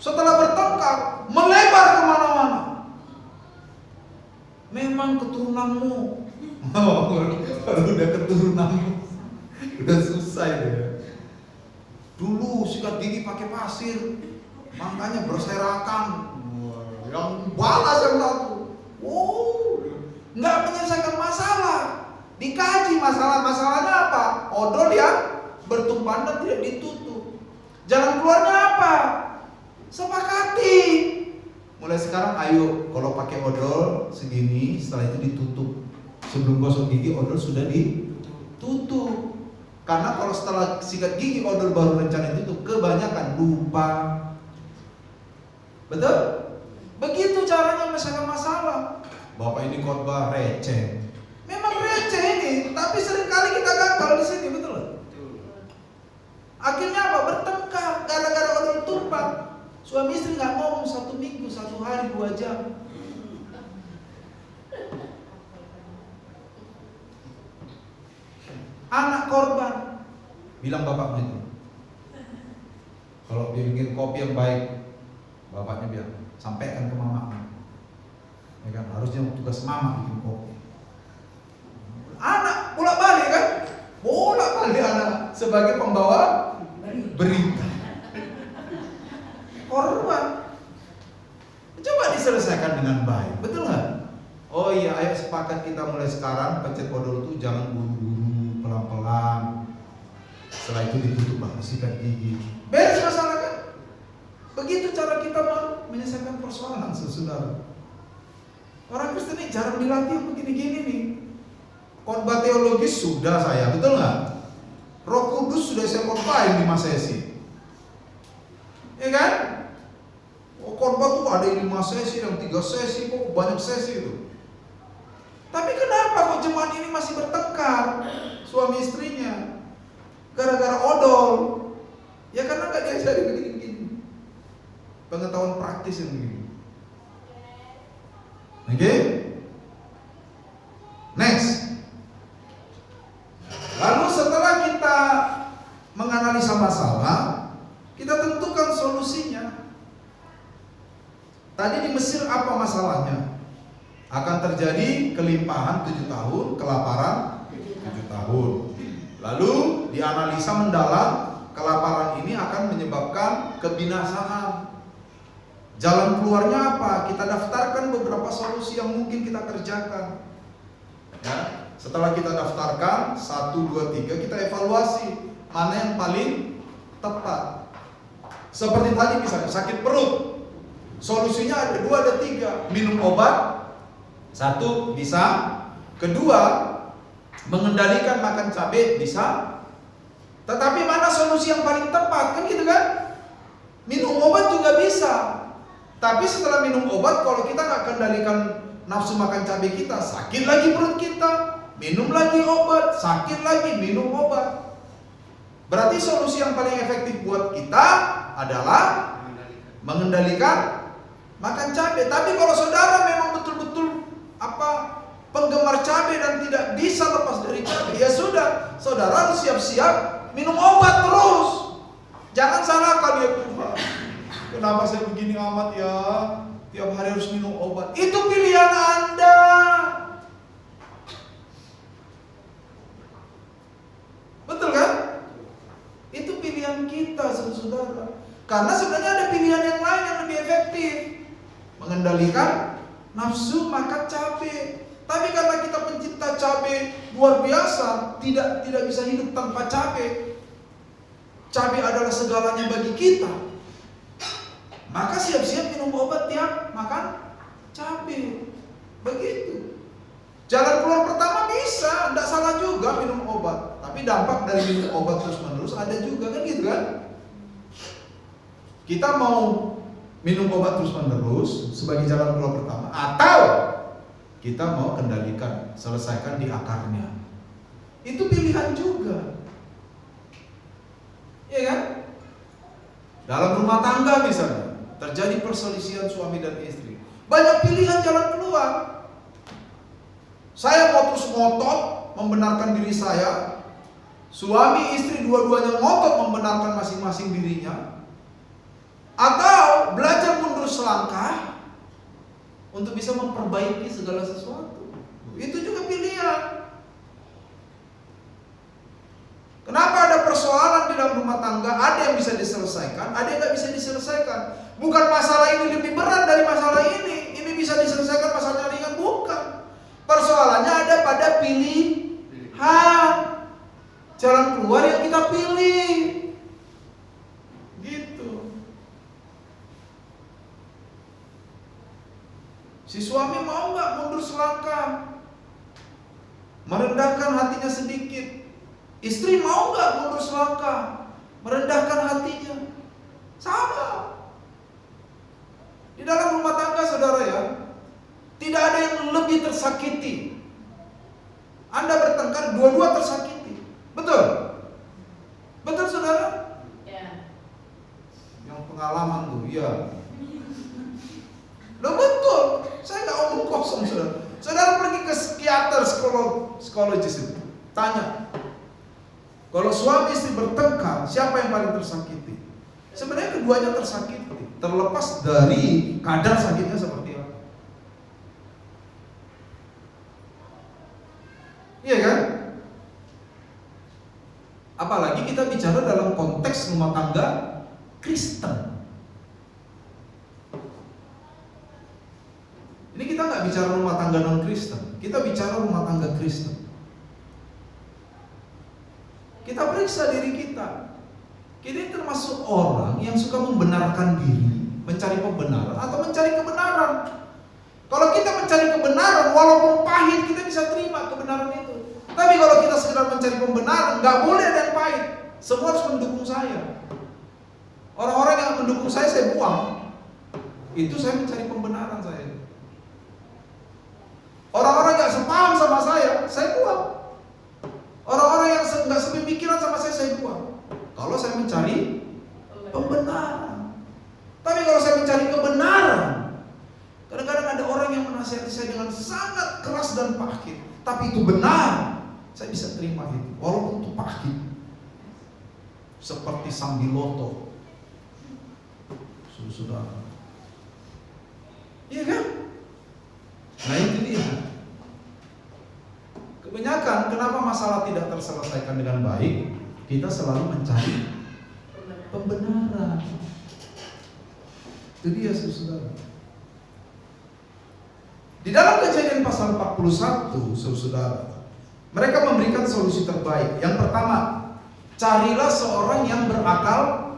Setelah bertengkar, melebar kemana-mana. Memang keturunanmu. Kalau udah keturunanmu, udah susah ya. Dulu sikat gigi pakai pasir, makanya berserakan. Yang balas yang satu. Nggak menyelesaikan masalah. Dikaji masalahnya apa? Odol yang bertumpahan dan tidak ditutup. Jalan keluarnya apa? Sepakati. Mulai sekarang ayo, kalau pakai odol segini, setelah itu ditutup. Sebelum gosok gigi odol sudah ditutup. Karena kalau setelah sikat gigi odol baru rencana ditutup, kebanyakan lupa. Betul? Begitu caranya menyelesaikan masalah. Bapak ini khotbah receh. Memang receh ini, tapi seringkali kita gagal di sini, betul? Akhirnya apa? Bertengkar gara-gara odol tumpah. Suami istri nggak ngomong 1 minggu, 1 hari, 2 jam. Anak korban bilang bapak begitu. Kalau dia bikin kopi yang baik, bapaknya bilang sampaikan ke mama. Ya kan, harusnya tugas mama bikin kopi. Anak bolak-balik kan? Bolak-balik anak sebagai pembawa berita. Korban. Coba diselesaikan dengan baik, betul nggak? Oh iya, ayo sepakat kita mulai sekarang pencet odol itu jangan buru-buru, pelan-pelan. Setelah itu ditutup baru sikat gigi. Beres masalah kan? Begitu cara kita menyelesaikan persoalan, saudara. Orang Kristen ini jarang dilatih begini-gini nih. Khotbah teologis sudah saya, betul nggak? Roh Kudus sudah saya khotbahin 5 sesi. Ya kan? Khotbah tuh ada yang 5 sesi, yang 3 sesi, kok banyak sesi itu. Tapi kenapa kok jemaat ini masih bertengkar suami istrinya? Gara-gara odol. Ya karena nggak diajari begini-begini. Pengetahuan praktis yang begini. Oke? Next. Lalu setelah kita menganalisa masalah, kita tentukan solusinya. Tadi di Mesir apa masalahnya? Akan terjadi kelimpahan 7 tahun, kelaparan 7 tahun. Lalu dianalisa mendalam, kelaparan ini akan menyebabkan kebinasaan. Jalan keluarnya apa? Kita daftarkan beberapa solusi yang mungkin kita kerjakan. Ya, setelah kita daftarkan 1, 2, 3, kita evaluasi mana yang paling tepat. Seperti tadi misalnya sakit perut. Solusinya ada 2, ada 3. Minum obat 1 bisa. Kedua, mengendalikan makan cabai bisa. Tetapi mana solusi yang paling tepat? Kan gitu kan? Minum obat juga bisa. Tapi setelah minum obat, kalau kita nggak kendalikan nafsu makan cabai kita, sakit lagi perut kita. Minum lagi obat, sakit lagi, minum obat. Berarti solusi yang paling efektif buat kita adalah mengendalikan makan cabai. Tapi kalau saudara memang betul-betul penggemar cabai dan tidak bisa lepas dari cabai, ya sudah, saudara harus siap-siap minum obat terus. Jangan salahkan ya Tuhan, kenapa saya begini amat ya, tiap hari harus minum obat. Itu pilihan Anda. Betul kan? Itu pilihan kita, saudara. Karena sebenarnya ada pilihan yang lain yang lebih efektif, mengendalikan nafsu makan cabai. Tapi karena kita pencinta cabai luar biasa, tidak bisa hidup tanpa cabai. Cabai adalah segalanya bagi kita. Maka siap-siap minum obat tiap makan cabai. Begitu. Jalan keluar pertama bisa, tidak salah juga minum obat. Tapi dampak dari minum obat terus-menerus ada juga, kan gitu kan? Kita mau minum obat terus-menerus sebagai jalan keluar pertama, atau kita mau kendalikan, selesaikan di akarnya. Itu pilihan juga. Iya kan? Dalam rumah tangga misalnya, terjadi perselisihan suami dan istri. Banyak pilihan jalan keluar. Saya mau terus ngotot membenarkan diri saya. Suami istri dua-duanya ngotot membenarkan masing-masing dirinya. Atau belajar mundur selangkah untuk bisa memperbaiki segala sesuatu. Itu juga pilihan. Kenapa ada persoalan di dalam rumah tangga? Ada yang bisa diselesaikan, ada yang nggak bisa diselesaikan. Bukan masalah ini lebih berat dari masalah ini. Ini bisa diselesaikan, masalahnya ringan, bukan. Persoalannya ada pada pilihan. Jalan keluar yang kita pilih. Gitu. Si suami mau nggak mundur selangkah, merendahkan hatinya sedikit. Istri mau nggak mundur selangkah, merendahkan hatinya. Sama. Di dalam rumah tangga saudara ya, tidak ada yang lebih tersakiti. Anda bertengkar, dua-dua tersakiti. Betul? Betul saudara? Ya. Yang pengalaman tuh, iya. Loh betul, saya nggak omong kosong saudara. Saudara pergi ke psikiater, psikologis itu, tanya. Kalau suami istri bertengkar, siapa yang paling tersakiti? Sebenarnya keduanya tersakiti, terlepas dari kadar sakitnya seperti apa. Iya kan? Apalagi kita bicara dalam konteks rumah tangga Kristen. Ini kita nggak bicara rumah tangga non Kristen, kita bicara rumah tangga Kristen. Kita periksa diri kita. Kita termasuk orang yang suka membenarkan diri, mencari pembenaran atau mencari kebenaran. Kalau kita mencari kebenaran, walaupun pahit, kita bisa terima kebenaran itu. Tapi kalau kita sekedar mencari pembenaran, nggak boleh ada yang pahit. Semua harus mendukung saya. Orang-orang yang mendukung saya buang. Itu saya mencari pembenaran saya. Orang-orang yang sepaham sama saya buang. Orang-orang yang nggak sepemikiran sama saya buang. Kalau saya mencari pembenaran. Tapi kalau saya mencari kebenaran, kadang-kadang ada orang yang menasihati saya dengan sangat keras dan pahit. Tapi itu benar, saya bisa terima itu, walaupun itu pahit. Seperti Sambiloto, saudara. Iya kan? Nah itu dia. Kebanyakan kenapa masalah tidak terselesaikan dengan baik, kita selalu mencari pembenaran. Itu dia saudara. Di dalam Kejadian pasal 41 saudara, mereka memberikan solusi terbaik. Yang pertama, carilah seorang yang berakal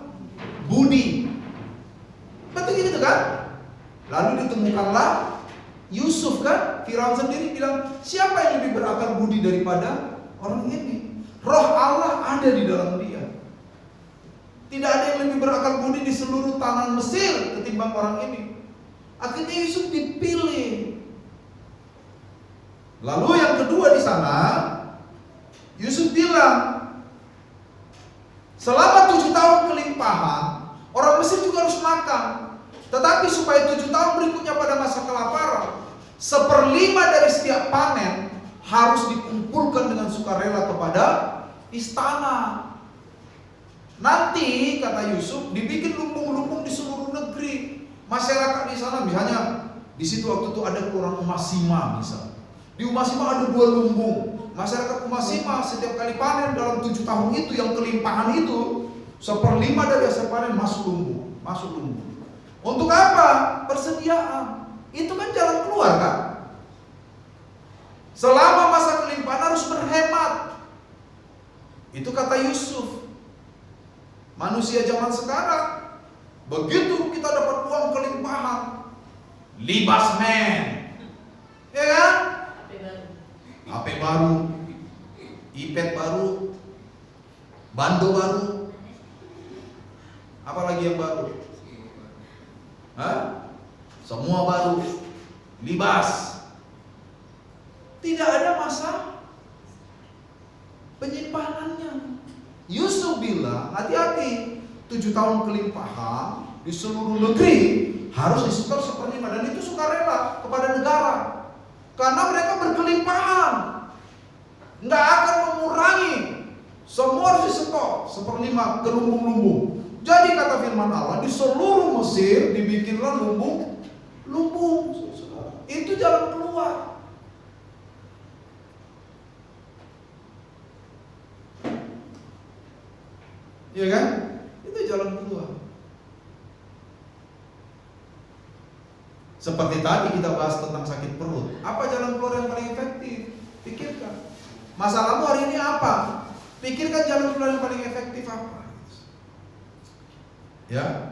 budi. Betul gitu kan? Lalu ditemukanlah Yusuf kan, Firaun sendiri bilang, siapa yang lebih berakal budi daripada orang ini? Roh Allah ada di dalam dia. Tidak ada yang lebih berakal budi di seluruh tanah Mesir ketimbang orang ini. Akhirnya Yusuf dipilih. Lalu yang kedua di sana, Yusuf bilang, selama 7 tahun kelimpahan, orang Mesir juga harus makan. Tetapi supaya 7 tahun berikutnya pada masa kelaparan, 1/5 dari setiap panen harus dikumpulkan dengan sukarela kepada istana. Nanti kata Yusuf dibikin lumbung-lumbung di seluruh negeri. Masyarakat di sana misalnya di situ waktu itu ada orang Umasima misalnya. Di Umasima ada 2 lumbung. Masyarakat Umasima setiap kali panen dalam 7 tahun itu yang kelimpahan itu 1/5 dari hasil panen masuk lumbung. Untuk apa? Persediaan. Itu kan jalan keluar kan? Selama masa kelimpahan harus berhemat. Itu kata Yusuf. Manusia zaman sekarang, begitu kita dapat uang kelimpahan, libas men, ya kan? HP baru, iPad baru, bando baru, apalagi yang baru? Hah? Semua baru, libas. Tidak ada masa penyimpanannya. Yusuf bilang, hati-hati, 7 tahun kelimpahan di seluruh negeri harus disetor seperlima, dan itu sukarela kepada negara, karena mereka berkelimpahan, nggak akan mengurangi, semua harus disetor seperlima ke lumbung-lumbung. Jadi kata firman Allah, di seluruh Mesir dibikinlah lumbung. Itu jalan keluar. Iya kan? Itu jalan keluar. Seperti tadi kita bahas tentang sakit perut. Apa jalan keluar yang paling efektif? Pikirkan. Masalahmu hari ini apa? Pikirkan jalan keluar yang paling efektif apa. Ya.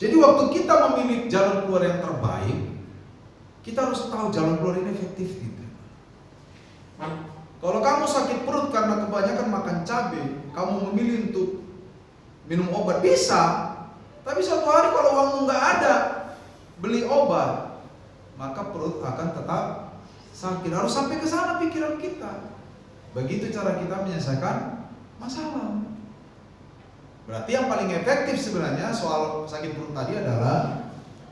Jadi waktu kita memilih jalan keluar yang terbaik, kita harus tahu jalan keluar ini efektif gitu. Kalau kamu sakit perut karena kebanyakan makan cabai, kamu memilih untuk minum obat, bisa. Tapi suatu hari kalau uangmu nggak ada beli obat, maka perut akan tetap sakit. Harus sampai ke sana pikiran kita. Begitu cara kita menyelesaikan masalah. Berarti yang paling efektif sebenarnya soal sakit perut tadi adalah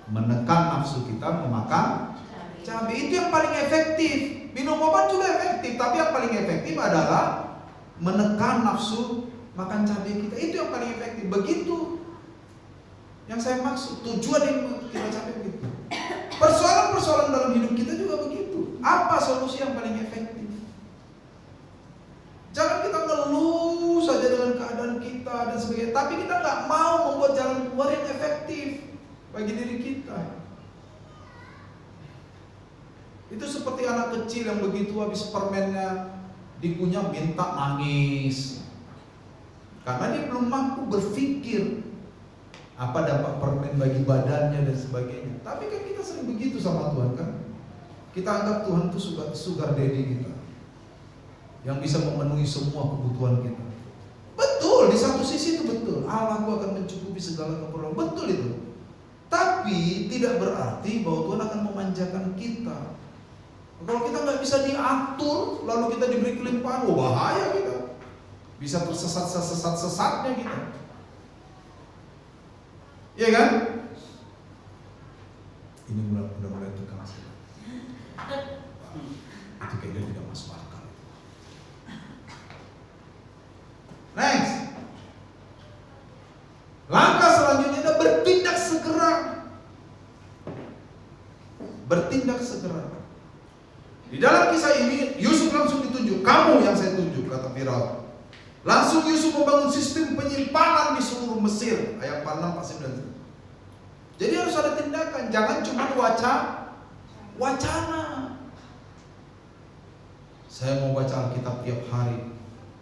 menekan nafsu kita memakan cabai. Itu yang paling efektif. Minum obat juga efektif, tapi yang paling efektif adalah menekan nafsu makan cabai kita. Itu yang paling efektif. Begitu yang saya maksud, tujuan yang kita capai begitu. Persoalan-persoalan dalam hidup kita juga begitu. Apa solusi yang paling efektif? Jangan kita ngeluh saja dengan keadaan kita dan sebagainya, tapi kita nggak mau membuat jalan keluar yang efektif bagi diri kita. Itu seperti anak kecil yang begitu habis permennya dikunyah minta nangis, karena dia belum mampu berpikir apa dampak permen bagi badannya dan sebagainya. Tapi kan kita sering begitu sama Tuhan kan. Kita anggap Tuhan itu sugar daddy kita, yang bisa memenuhi semua kebutuhan kita. Betul, di satu sisi itu betul. Allahku akan mencukupi segala keperluan. Betul itu. Tapi tidak berarti bahwa Tuhan akan memanjakan kita. Kalau kita nggak bisa diatur, lalu kita diberi kelimpahan, bahaya kita. Bisa tersesat-sesatnya kita. Iya kan? Ini udah mulai tegang sekali. Itu kayaknya tidak masuk akal. Next. Langkah selanjutnya adalah bertindak segera. Bertindak segera. Di dalam kisah ini Yusuf langsung ditunjuk, kamu yang saya tunjuk, kata Firaun. Langsung Yusuf membangun sistem penyimpanan di seluruh Mesir. Ayat 46-49. Jadi harus ada tindakan, jangan cuma wacana. Saya mau baca Alkitab tiap hari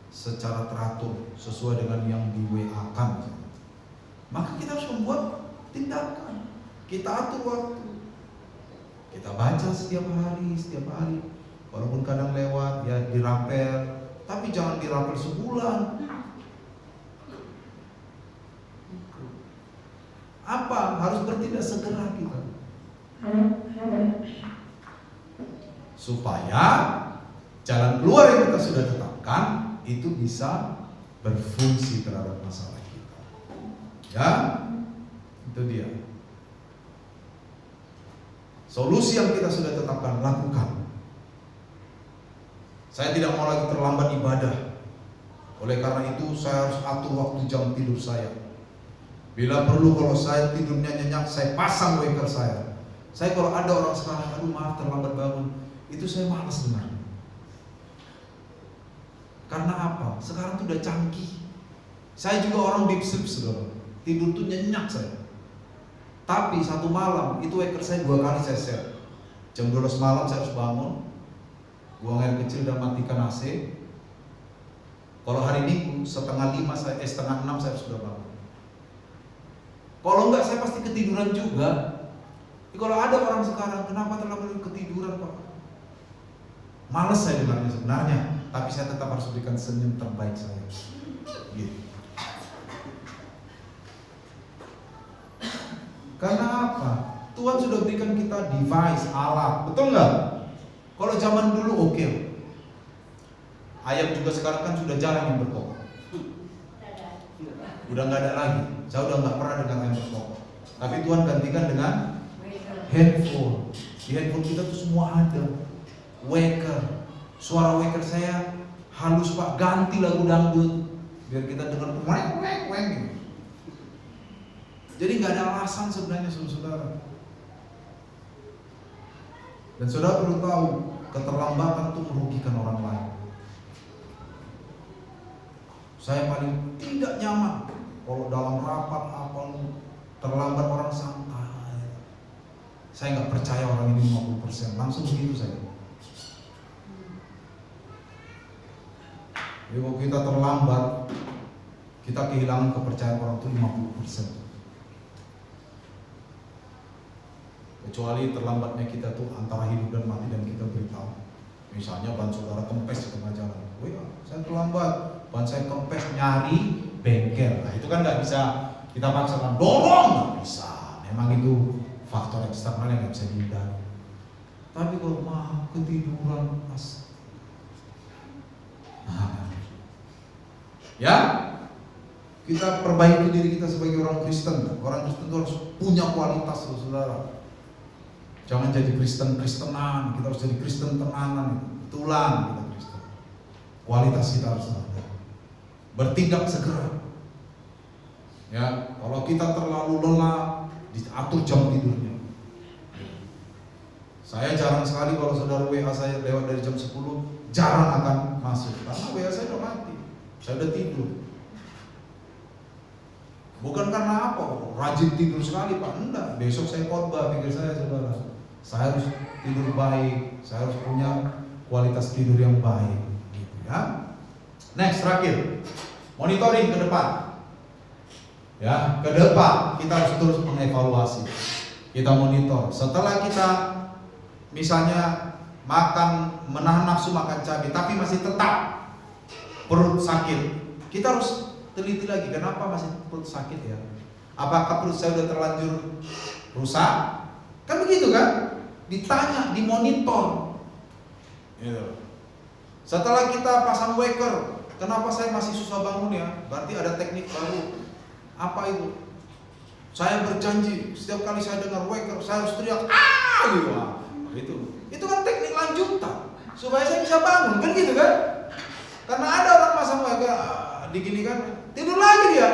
secara teratur sesuai dengan yang di WA-kan. Maka kita harus membuat tindakan. Kita atur waktu. Kita baca setiap hari. Walaupun kadang lewat, ya dirapel, tapi jangan dirapel sebulan. Apa? Harus bertindak segera kita. Supaya jalan keluar yang kita sudah tetapkan itu bisa berfungsi terhadap masalah kita. Ya, itu dia. Solusi yang kita sudah tetapkan, lakukan. Saya tidak mau lagi terlambat ibadah. Oleh karena itu saya harus atur waktu jam tidur saya. Bila perlu kalau saya tidurnya nyenyak, saya pasang waker saya. Saya kalau ada orang sekarang, aduh maaf terlambat bangun, itu saya malas dengar. Karena apa? Sekarang tuh udah canggih. Saya juga orang deep sleep, saudara. Tidur tuh nyenyak saya. Tapi satu malam itu waker saya 2 kali saya set. Jam 12 malam saya harus bangun, buang air kecil dan matikan AC. Kalau hari Minggu setengah 6 saya sudah bangun. Kalau enggak saya pasti ketiduran juga. Jadi kalau ada orang sekarang, kenapa terlalu ketiduran Pak? Males saya dengarnya sebenarnya, tapi saya tetap harus berikan senyum terbaik saya. Gitu. Karena apa? Tuhan sudah berikan kita device, alat, betul nggak? Kalau zaman dulu oke. Ayam juga sekarang kan sudah jarang yang berkokok. Udah nggak ada lagi. Saya udah nggak pernah dengar ayam berkokok. Tapi Tuhan gantikan dengan handphone. Di handphone kita tuh semua ada. Waker. Suara waker saya halus Pak, ganti lagu dangdut biar kita dengar weng weng weng. Jadi nggak ada alasan sebenarnya saudara. Dan saudara perlu tahu, keterlambatan itu merugikan orang lain. Saya paling tidak nyaman kalau dalam rapat apa terlambat orang santai. Saya nggak percaya orang ini 50%, langsung begitu saya. Jadi kalau kita terlambat, kita kehilangan kepercayaan orang itu 50%. Kecuali terlambatnya kita tuh antara hidup dan mati dan kita beritahu. Misalnya ban saudara kempes di tengah jalan. Oh ya, saya terlambat. Ban saya kempes nyari bengkel. Nah itu kan nggak bisa kita paksakan dorong, nggak bisa. Memang itu faktor eksternal yang nggak bisa dihindari. Tapi kalau ketiduran pas, ya kita perbaiki diri kita sebagai orang Kristen. Orang Kristen itu harus punya kualitas, saudara. Jangan jadi Kristen-Kristenan, kita harus jadi Kristen tenanan, betulan kita Kristen. Kualitas kita harus ada. Bertindak segera. Ya, kalau kita terlalu lelah, diatur jam tidurnya. Saya jarang sekali kalau saudara WA saya lewat dari jam 10, jarang akan masuk. Karena WA saya udah mati, saya udah tidur. Bukan karena apa, rajin tidur sekali Pak, enggak. Besok saya khotbah, pikir saya saudara. Saya harus tidur baik, saya harus punya kualitas tidur yang baik, gitu ya. Next, terakhir, monitoring ke depan. Ya, ke depan kita harus terus mengevaluasi. Kita monitor. Setelah kita misalnya makan, menahan nafsu makan cabai, tapi masih tetap perut sakit, kita harus teliti lagi. Kenapa masih perut sakit ya? Apakah perut saya sudah terlanjur rusak? Kan begitu kan? Ditanya, dimonitor. Gitu. Setelah kita pasang waker, kenapa saya masih susah bangun ya? Berarti ada teknik baru. Apa itu? Saya berjanji setiap kali saya dengar waker, saya harus teriak gitu. Itu kan teknik lanjutan supaya saya bisa bangun, kan gitu kan? Karena ada orang pasang waker digini kan, tidur lagi dia.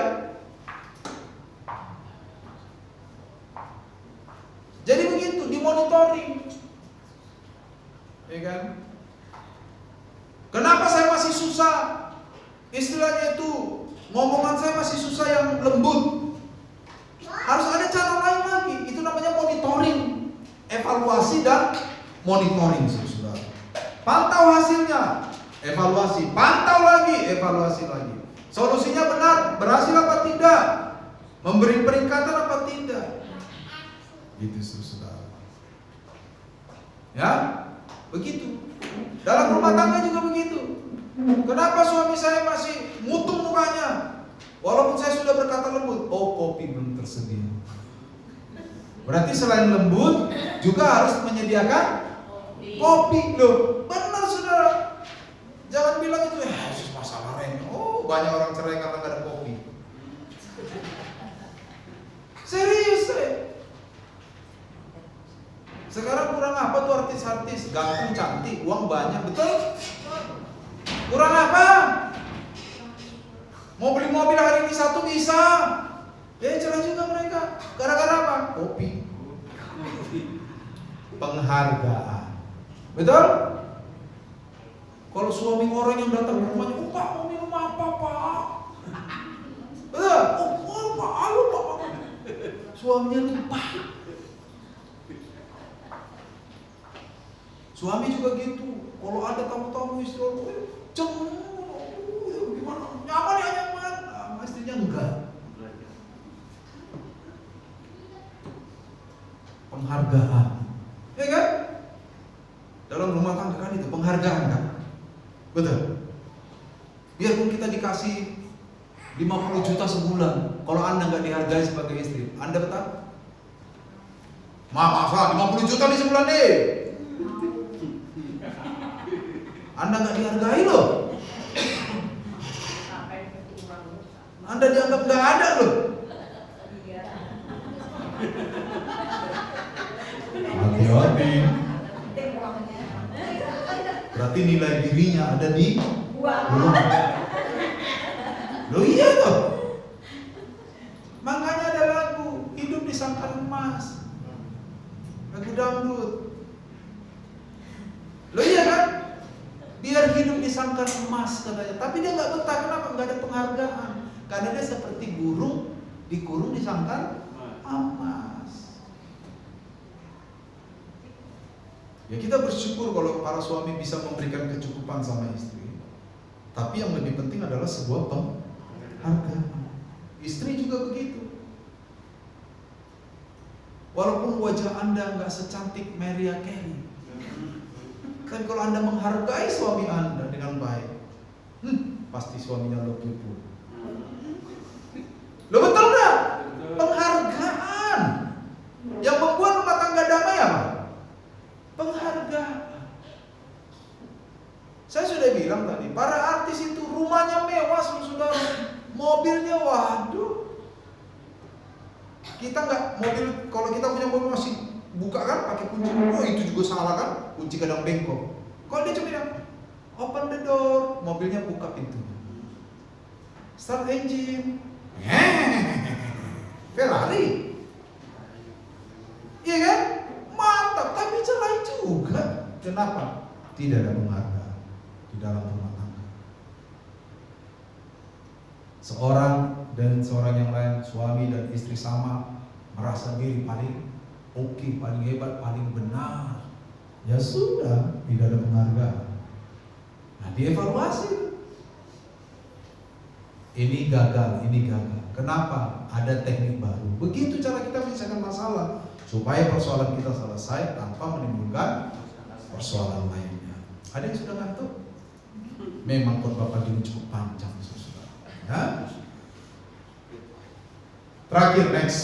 Jadi begitu, dimonitoring, ya kan? Kenapa saya masih susah? Istilahnya itu, ngomongan saya masih susah yang lembut. Harus ada cara lain lagi. Itu namanya monitoring, evaluasi dan monitoring, saudara. Pantau hasilnya, evaluasi, pantau lagi, evaluasi lagi. Solusinya benar, berhasil apa tidak? Memberi peringkatan apa tidak? Gitu saudara. Ya, begitu. Dalam rumah tangga juga begitu. Kenapa suami saya masih mutung mukanya? Walaupun saya sudah berkata lembut, oh kopi belum tersedia. Berarti selain lembut juga harus menyediakan kopi. Loh, benar saudara. Jangan bilang itu masalah remeh. Oh, banyak orang cerai karena gak ada kopi. Serius saya. Sekarang kurang apa tuh artis-artis? Ganteng, cantik, uang banyak, betul? Kurang apa? Mau beli mobil hari ini 1 bisa. Cerai juga mereka. Gara-gara apa? Kopi. Penghargaan. Betul? Kalau suami orang yang datang ke rumahnya, oh Pak mau minum apa Pak? Betul? Oh Pak, halo Pak. suaminya lupa. Suami juga gitu. Kalau ada tamu-tamu istri, gimana? Nyaman ya nyaman. Nah, istrinya enggak. Penghargaan, ya kan? Dalam rumah tangga kan itu penghargaan kan? Betul. Biarpun kita dikasih 50 juta sebulan, kalau Anda nggak dihargai sebagai istri, Anda betah? Masa 50 juta di sebulan nih? Anda nggak dihargai loh. Anda dianggap nggak ada loh. Hati-hati. Berarti nilai dirinya ada di uang. Loh iya loh. Makanya ada lagu hidup di sangkar emas, lagu dangdut. Loh iya kan? Biar hidup di sangkar emas katanya. Tapi dia nggak betah. Kenapa? Nggak ada penghargaan. Karena dia seperti burung dikurung di sangkar emas. Ya kita bersyukur kalau para suami bisa memberikan kecukupan sama istri. Tapi yang lebih penting adalah sebuah penghargaan. Istri juga begitu. Walaupun wajah Anda nggak secantik Mariah Carey, kan kalau Anda menghargai suami Anda dengan baik, pasti suaminya lebih pun. Lo betul nggak? Penghargaan yang membuat rumah tangga damai apa? Penghargaan. Saya sudah bilang tadi, para artis itu rumahnya mewah, saudara, mobilnya waduh. Kita nggak mobil, kalau kita punya mobil masih buka kan, pakai kunci. Oh itu juga salah kan, kunci kadang bengkok. Kalau dia cuma bilang open the door, mobilnya buka pintunya. Start engine, Ferrari. Iya kan? Mantap, tapi cerai juga. Kenapa? Tidak ada penghargaan di dalam rumah tangga. Seorang dan seorang yang lain, suami dan istri sama, merasa diri paling oke, paling hebat, paling benar. Ya sudah, tidak ada penghargaan. Nah, dievaluasi. Ini gagal, ini gagal. Kenapa? Ada teknik baru. Begitu cara kita menyelesaikan masalah, supaya persoalan kita selesai tanpa menimbulkan persoalan lainnya. Ada yang sudah ngantuk? Memang khotbah pagi ini cukup panjang, saudara. Ya? Terakhir, next.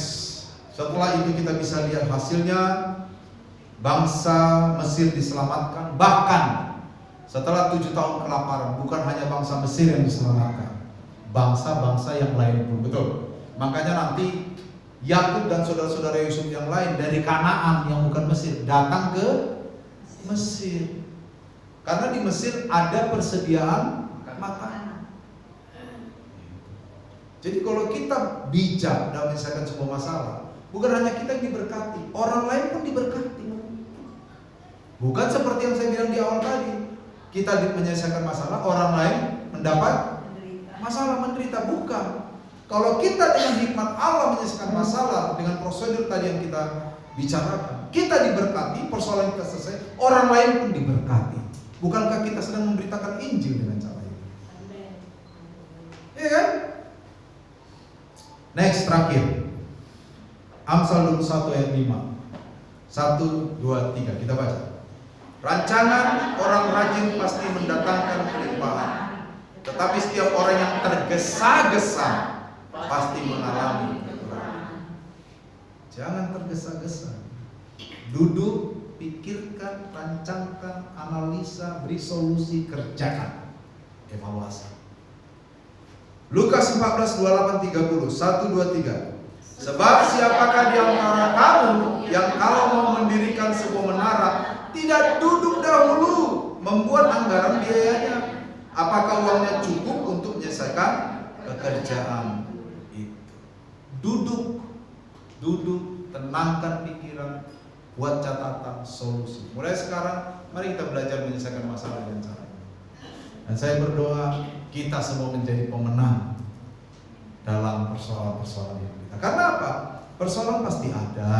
Setelah itu kita bisa lihat hasilnya. Bangsa Mesir diselamatkan. Bahkan setelah 7 tahun kelaparan, bukan hanya bangsa Mesir yang diselamatkan, bangsa-bangsa yang lain pun. Betul. Makanya nanti Yakub dan saudara-saudara Yusuf yang lain dari Kanaan yang bukan Mesir datang ke Mesir. Karena di Mesir ada persediaan makanan. Jadi kalau kita bijak dalam menyelesaikan sebuah masalah, bukan hanya kita yang diberkati, orang lain pun diberkati. Bukan seperti yang saya bilang di awal tadi, kita menyelesaikan masalah, orang lain mendapat masalah, menderita. Bukan. Kalau kita dengan hikmat Allah menyelesaikan masalah dengan prosedur tadi yang kita bicarakan, kita diberkati, persoalan kita selesai, orang lain pun diberkati. Bukankah kita sedang memberitakan Injil dengan cara itu? Iya kan? Next, terakhir, Amsal 21 ayat 5. 1, 2, 3, kita baca. Rancangan orang rajin pasti mendatangkan kelimpahan, tetapi setiap orang yang tergesa-gesa pasti mengalami kekurangan. Jangan tergesa-gesa. Duduk, pikirkan, rancangkan, analisa, beri solusi, kerjakan, evaluasi. Lukas 14, 28, 30, 1, 2, 3. Sebab siapakah di antara kamu yang kalau mau mendirikan sebuah menara tidak duduk dahulu membuat anggaran biayanya? Apakah uangnya cukup untuk menyelesaikan pekerjaan itu? Duduk, tenangkan pikiran, buat catatan, solusi. Mulai sekarang, mari kita belajar menyelesaikan masalah dengan cara ini. Dan saya berdoa kita semua menjadi pemenang dalam persoalan-persoalan ini. Karena apa? Persoalan pasti ada,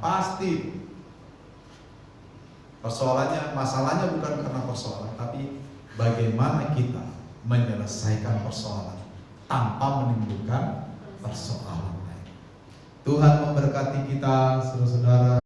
pasti. Masalahnya bukan karena persoalan, tapi bagaimana kita menyelesaikan persoalan tanpa menimbulkan persoalan lain. Tuhan memberkati kita, saudara-saudara.